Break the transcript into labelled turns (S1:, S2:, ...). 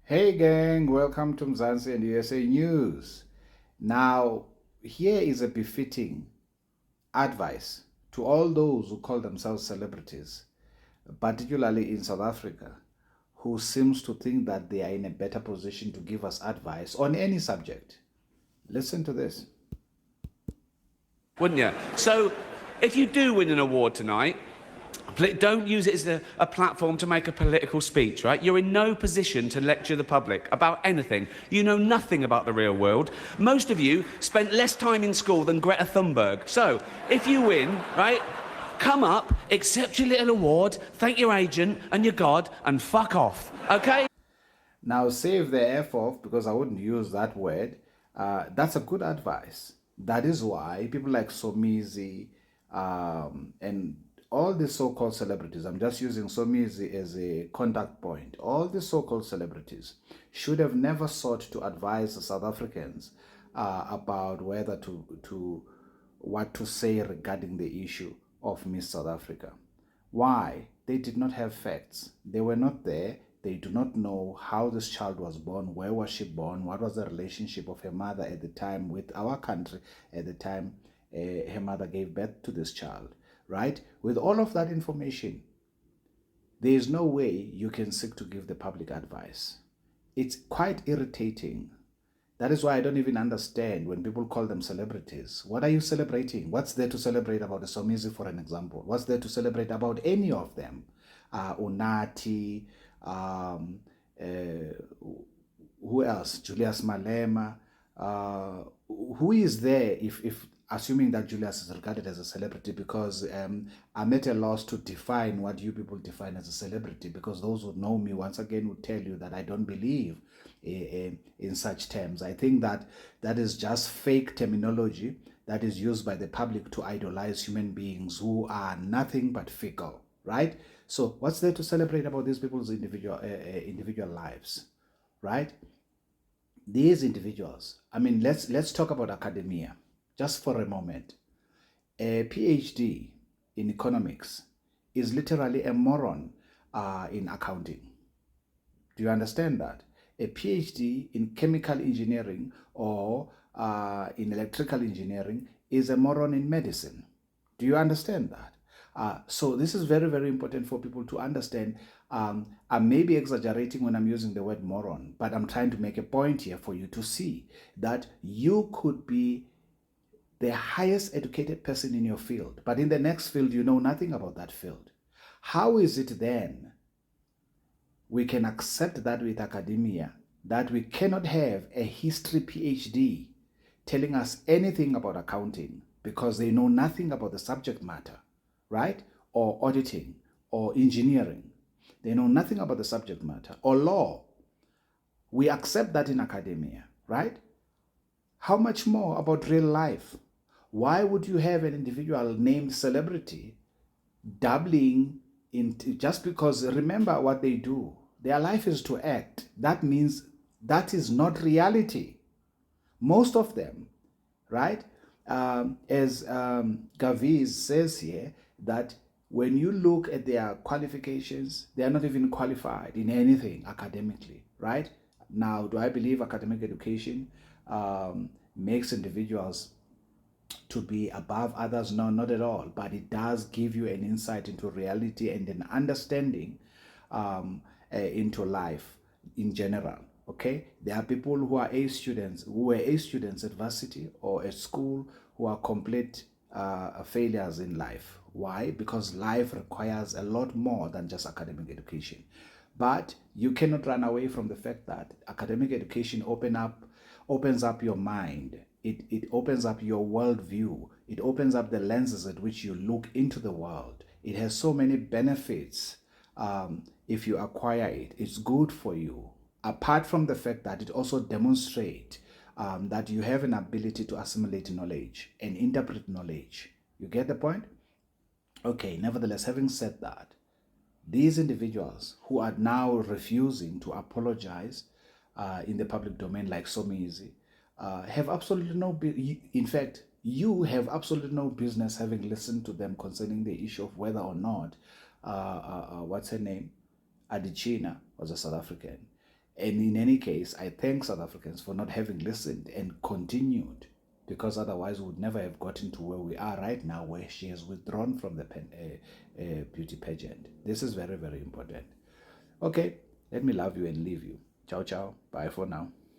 S1: Hey gang, welcome to Mzansi and USA News. Now, here is a befitting advice to all those who call themselves celebrities, particularly in South Africa, who seems to think that they are in a better position to give us advice on any subject. Listen to this.
S2: Wouldn't you? So, if you do win an award tonight, don't use it as a platform to make a political speech, right? You're in no position to lecture the public about anything. You know nothing about the real world. Most of you spent less time in school than Greta Thunberg. So, if you win, right, come up, accept your little award, thank your agent and your God, and fuck off, okay?
S1: Now, save the F off because I wouldn't use that word. That's a good advice. That is why people like Somizi and all the so-called celebrities, I'm just using Somizi as a contact point, all the so-called celebrities should have never sought to advise the South Africans about whether what to say regarding the issue of Miss South Africa. Why? They did not have facts. They were not there. They do not know how this child was born, where was she born, what was the relationship of her mother at the time with our country at the time her mother gave birth to this child, right? With all of that information, there is no way you can seek to give the public advice. It's quite irritating. That is why I don't even understand when people call them celebrities. What are you celebrating? What's there to celebrate about the Somizi, for an example? What's there to celebrate about any of them? Unati, who else? Julius Malema. Who is there if assuming that Julius is regarded as a celebrity? Because I'm at a loss to define what you people define as a celebrity, because those who know me once again would tell you that I don't believe in such terms. I think that that is just fake terminology that is used by the public to idolize human beings who are nothing but fickle, right? So what's there to celebrate about these people's individual lives, right? These individuals, I mean, let's talk about academia just for a moment. A PhD in economics is literally a moron in accounting. Do you understand that? A PhD in chemical engineering or in electrical engineering is a moron in medicine. Do you understand that? So this is very, very important for people to understand. I may be exaggerating when I'm using the word moron, but I'm trying to make a point here for you to see that you could be the highest educated person in your field, but in the next field, you know nothing about that field. How is it then we can accept that with academia, that we cannot have a history PhD telling us anything about accounting because they know nothing about the subject matter, right? Or auditing or engineering. They know nothing about the subject matter, or law. We accept that in academia, right? How much more about real life? Why would you have an individual named celebrity doubling into, just because, remember what they do? Their life is to act. That means that is not reality. Most of them, right? As Gaviz says here, that when you look at their qualifications, they are not even qualified in anything academically, right? Now, do I believe academic education makes individuals to be above others? No, not at all. But it does give you an insight into reality and an understanding into life in general. Okay, there are people who are A students, who were A students at varsity or at school, who are complete failures in life. Why? Because life requires a lot more than just academic education. But you cannot run away from the fact that academic education opens up your mind. It opens up your worldview. It opens up the lenses at which you look into the world. It has so many benefits. If you acquire it, it's good for you. Apart from the fact that it also demonstrates that you have an ability to assimilate knowledge and interpret knowledge. You get the point? Okay, nevertheless, having said that, these individuals who are now refusing to apologize in the public domain, like Somizi, have absolutely no, in fact, you have absolutely no business having listened to them concerning the issue of whether or not, what's her name, Adetshina was a South African. And in any case, I thank South Africans for not having listened and continued, because otherwise we would never have gotten to where we are right now, where she has withdrawn from the beauty pageant. This is very, very important. Okay, let me love you and leave you. Ciao, ciao. Bye for now.